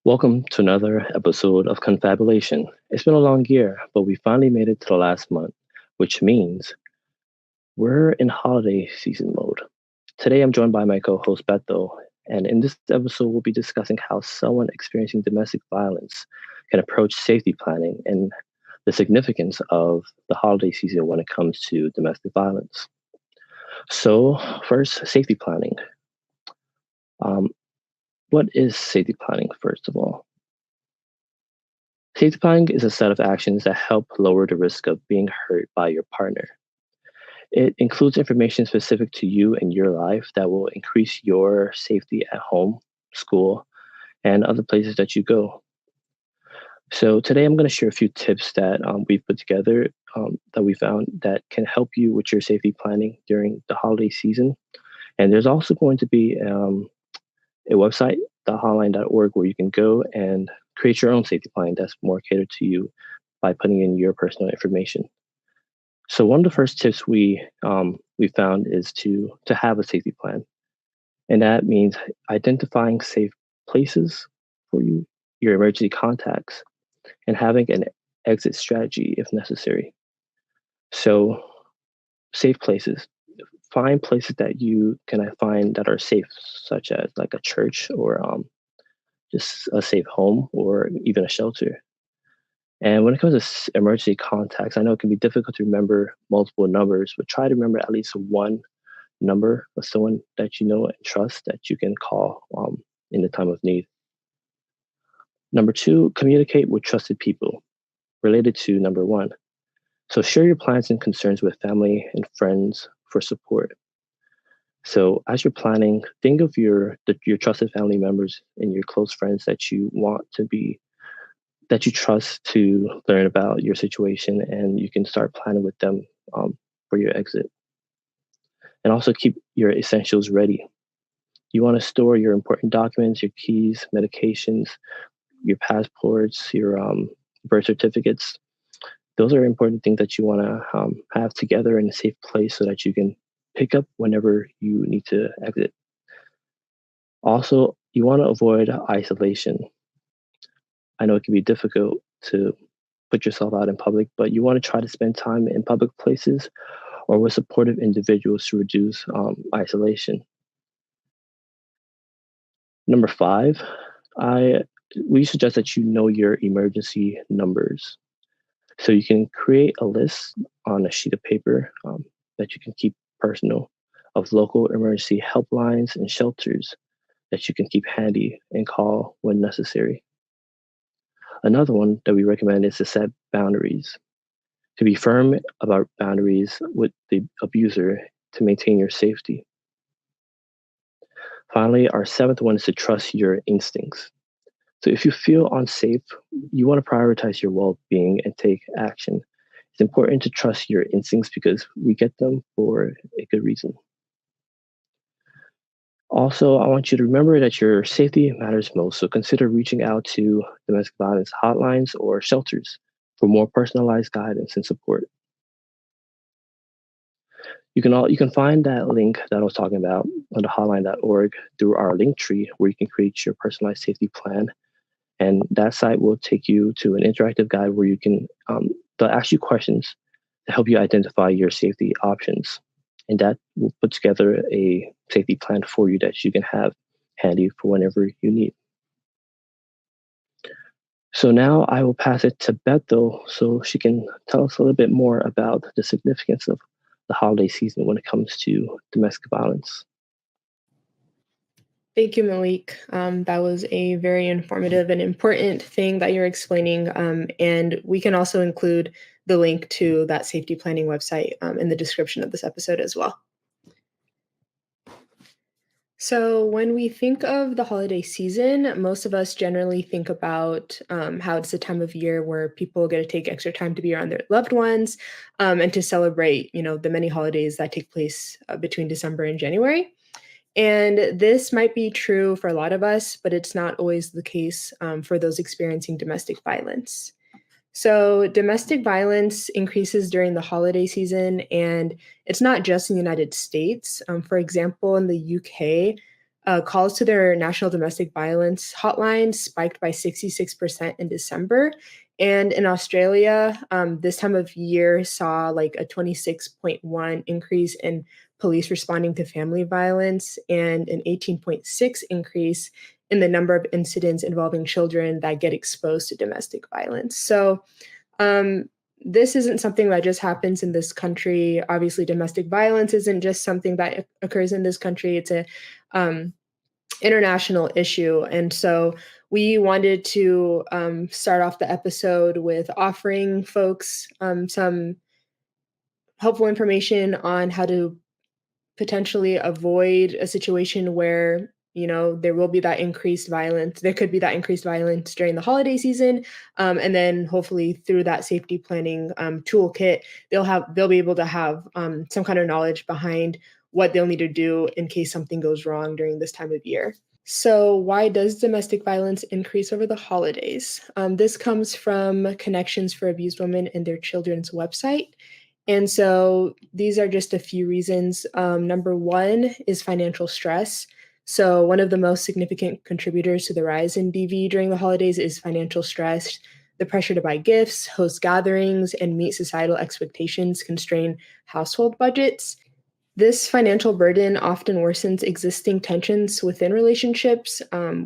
Welcome to another episode of Confabulation. It's been a long year, but we finally made it to the last month, which means we're in holiday season mode. Today I'm joined by my co host Beto, and in this episode, we'll be discussing how someone experiencing domestic violence can approach safety planning and the significance of the holiday season when it comes to domestic violence. So, first, safety planning. Um, what is safety planning, first of all? Safety planning is a set of actions that help lower the risk of being hurt by your partner. It includes information specific to you and your life that will increase your safety at home, school, and other places that you go. So, today I'm going to share a few tips that we've put together that we found that can help you with your safety planning during the holiday season. And there's also going to be a website, thehotline.org, where you can go and create your own safety plan that's more catered to you by putting in your personal information. So one of the first tips we found is to have a safety plan, and that means identifying safe places for you, your emergency contacts, and having an exit strategy if necessary. So safe places. Find places that you can find that are safe, such as like a church or just a safe home or even a shelter. And when it comes to emergency contacts, I know it can be difficult to remember multiple numbers, but try to remember at least one number of someone that you know and trust that you can call in the time of need. Number two, communicate with trusted people related to number one. So share your plans and concerns with family and friends for support. So as you're planning, think of your trusted family members and your close friends that you want to be that you trust to learn about your situation, and you can start planning with them for your exit. And also keep your essentials ready. You want to store your important documents, your keys, medications, your passports, your birth certificates. Those are important things that you want to have together in a safe place so that you can pick up whenever you need to exit. Also, you want to avoid isolation. I know it can be difficult to put yourself out in public, but you want to try to spend time in public places or with supportive individuals to reduce isolation. Number five, I we suggest that you know your emergency numbers. So you can create a list on a sheet of paper that you can keep personal of local emergency helplines and shelters that you can keep handy and call when necessary. Another one that we recommend is to set boundaries. To be firm about boundaries with the abuser to maintain your safety. Finally, our seventh one is to trust your instincts. So if you feel unsafe, you want to prioritize your well being and take action. It's important to trust your instincts because we get them for a good reason. Also, I want you to remember that your safety matters most. So consider reaching out to domestic violence hotlines or shelters for more personalized guidance and support. You can find that link that I was talking about on the hotline.org through our link tree where you can create your personalized safety plan. And that site will take you to an interactive guide where you can they'll ask you questions to help you identify your safety options. And that will put together a safety plan for you that you can have handy for whenever you need. So now I will pass it to Beto so she can tell us a little bit more about the significance of the holiday season when it comes to domestic violence. Thank you, Malik. That was a very informative and important thing that you're explaining. And we can also include the link to that safety planning website in the description of this episode as well. So, when we think of the holiday season, most of us generally think about how it's a time of year where people get to take extra time to be around their loved ones and to celebrate, the many holidays that take place between December and January. And this might be true for a lot of us, but it's not always the case for those experiencing domestic violence. So, domestic violence increases during the holiday season, and it's not just in the United States. For example, in the UK, calls to their national domestic violence hotline spiked by 66% in December. And in Australia, this time of year saw like a 26.1 increase in police responding to family violence and an 18.6 increase in the number of incidents involving children that get exposed to domestic violence. So, um, this isn't something that just happens in this country. Obviously, domestic violence isn't just something that occurs in this country. It's a um, international issue. And so we wanted to start off the episode with offering folks some helpful information on how to potentially avoid a situation where there will be that increased violence. There could be that increased violence during the holiday season, and then hopefully through that safety planning toolkit, they'll be able to have some kind of knowledge behind what they'll need to do in case something goes wrong during this time of year. So, why does domestic violence increase over the holidays? This comes from Connections for Abused Women and Their Children's website. And so, these are just a few reasons. Number one is financial stress. So, one of the most significant contributors to the rise in DV during the holidays is financial stress. The pressure to buy gifts, host gatherings, and meet societal expectations constrain household budgets. This financial burden often worsens existing tensions within relationships,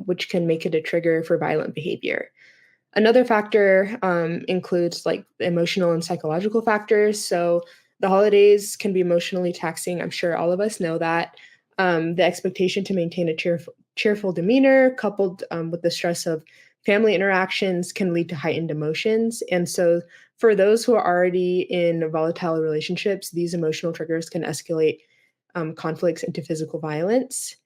which can make it a trigger for violent behavior. Another factor includes like emotional and psychological factors. So the holidays can be emotionally taxing. I'm sure all of us know that. The expectation to maintain a cheerful demeanor, coupled with the stress of family interactions, can lead to heightened emotions. And so, for those who are already in volatile relationships, these emotional triggers can escalate conflicts into physical violence.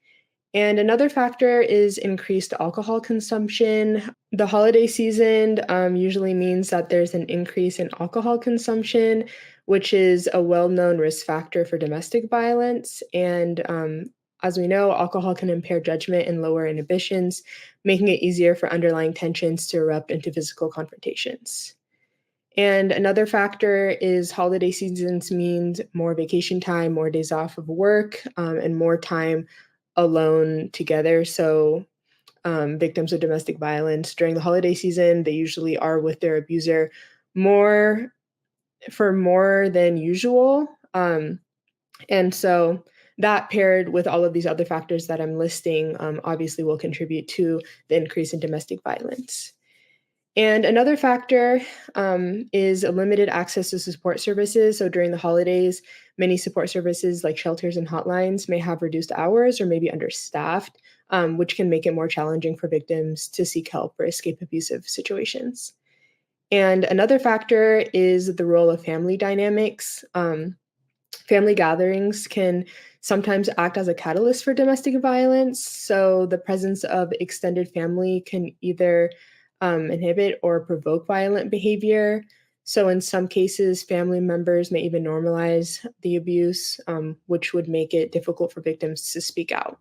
And another factor is increased alcohol consumption. The holiday season usually means that there's an increase in alcohol consumption, which is a well known risk factor for domestic violence. And as we know, alcohol can impair judgment and lower inhibitions, making it easier for underlying tensions to erupt into physical confrontations. And another factor is holiday seasons means more vacation time, more days off of work, and more time alone together. So, victims of domestic violence during the holiday season, they usually are with their abuser more more than usual. And so, that paired with all of these other factors that I'm listing, obviously will contribute to the increase in domestic violence. And another factor is a limited access to support services. So during the holidays, many support services like shelters and hotlines may have reduced hours or maybe understaffed, which can make it more challenging for victims to seek help or escape abusive situations. And another factor is the role of family dynamics. Family gatherings can sometimes act as a catalyst for domestic violence. So, the presence of extended family can either inhibit or provoke violent behavior. So, in some cases, family members may even normalize the abuse, which would make it difficult for victims to speak out.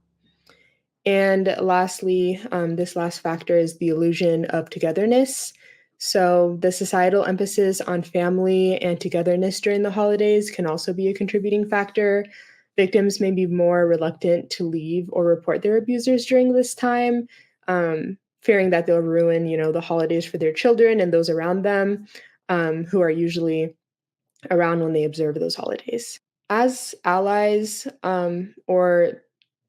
And lastly, this last factor is the illusion of togetherness. So, the societal emphasis on family and togetherness during the holidays can also be a contributing factor. Victims may be more reluctant to leave or report their abusers during this time, fearing that they'll ruin, the holidays for their children and those around them, who are usually around when they observe those holidays. As allies, or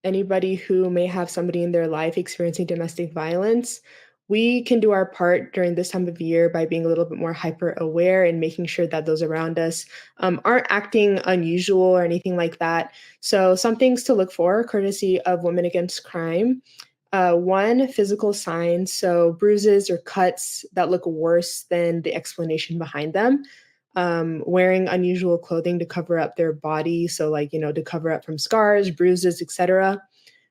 anybody who may have somebody in their life experiencing domestic violence, we can do our part during this time of year by being a little bit more hyper aware and making sure that those around us aren't acting unusual or anything like that. So, some things to look for, courtesy of Women Against Crime. One, physical signs, so bruises or cuts that look worse than the explanation behind them. Wearing unusual clothing to cover up their body, so like to cover up from scars, bruises, etc.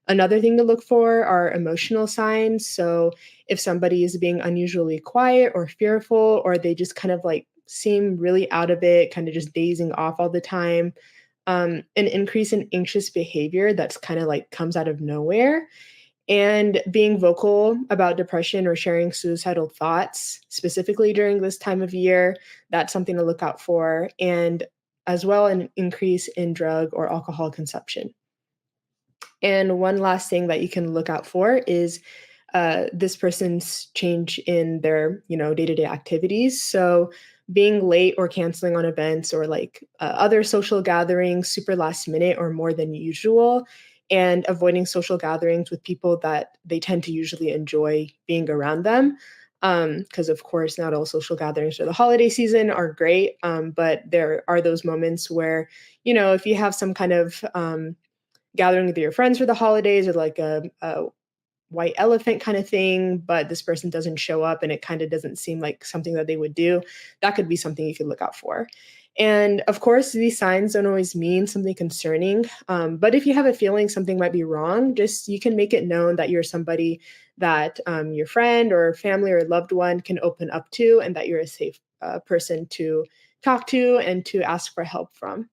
Another thing to look for are emotional signs. So if somebody is being unusually quiet or fearful, or they just kind of like seem really out of it, kind of just dazing off all the time, an increase in anxious behavior that's kind of like comes out of nowhere, and being vocal about depression or sharing suicidal thoughts, specifically during this time of year, that's something to look out for. And as well, an increase in drug or alcohol consumption. And one last thing that you can look out for is this person's change in their, day-to-day activities. So being late or canceling on events or like other social gatherings super last minute or more than usual, and avoiding social gatherings with people that they tend to usually enjoy being around them. Because of course, not all social gatherings for the holiday season are great, but there are those moments where, if you have some kind of gathering with your friends for the holidays or like a white elephant kind of thing, but this person doesn't show up and it kind of doesn't seem like something that they would do, that could be something you could look out for. And of course, these signs don't always mean something concerning. But if you have a feeling something might be wrong, just you can make it known that you're somebody that your friend or family or loved one can open up to, and that you're a safe person to talk to and to ask for help from.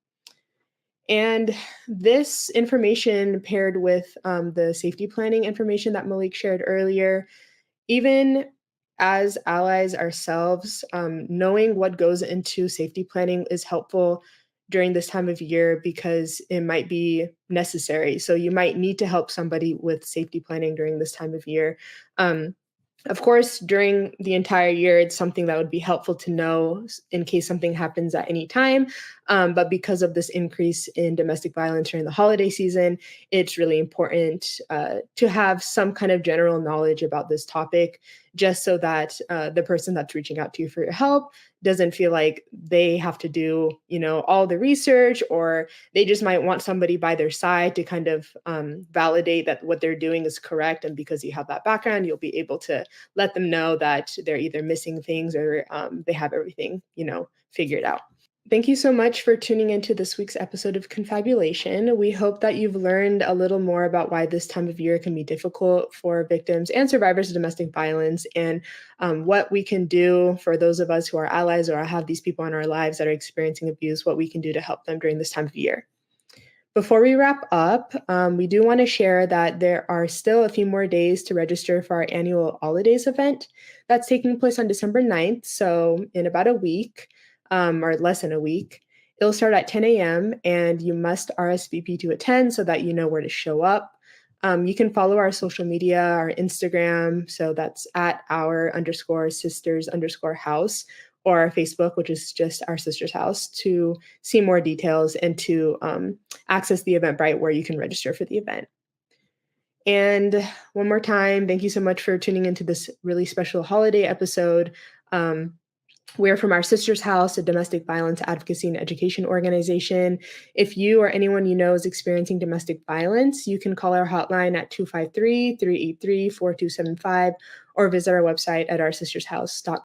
And this information paired with the safety planning information that Malik shared earlier, even as allies ourselves, knowing what goes into safety planning is helpful during this time of year because it might be necessary. So you might need to help somebody with safety planning during this time of year. Um, of course, during the entire year, it's something that would be helpful to know in case something happens at any time. But because of this increase in domestic violence during the holiday season, it's really important to have some kind of general knowledge about this topic, just so that the person that's reaching out to you for your help doesn't feel like they have to do, all the research, or they just might want somebody by their side to kind of validate that what they're doing is correct. And because you have that background, you'll be able to let them know that they're either missing things or they have everything, figured out. Thank you so much for tuning into this week's episode of Confabulation. We hope that you've learned a little more about why this time of year can be difficult for victims and survivors of domestic violence, and what we can do for those of us who are allies or have these people in our lives that are experiencing abuse, what we can do to help them during this time of year. Before we wrap up, we do want to share that there are still a few more days to register for our annual Holidays event that's taking place on December 9th, so in about a week, or less than a week. It'll start at 10 a.m., and you must RSVP to attend so that you know where to show up. You can follow our social media, our Instagram, so that's at our underscore sisters underscore house, or our Facebook, which is just our sister's house, to see more details and to access the Eventbrite where you can register for the event. And one more time, thank you so much for tuning into this really special holiday episode. We're from our sister's house, a domestic violence advocacy and education organization. If you or anyone you know is experiencing domestic violence, you can call our hotline at 253-383-4275 or visit our website at oursistershouse.com.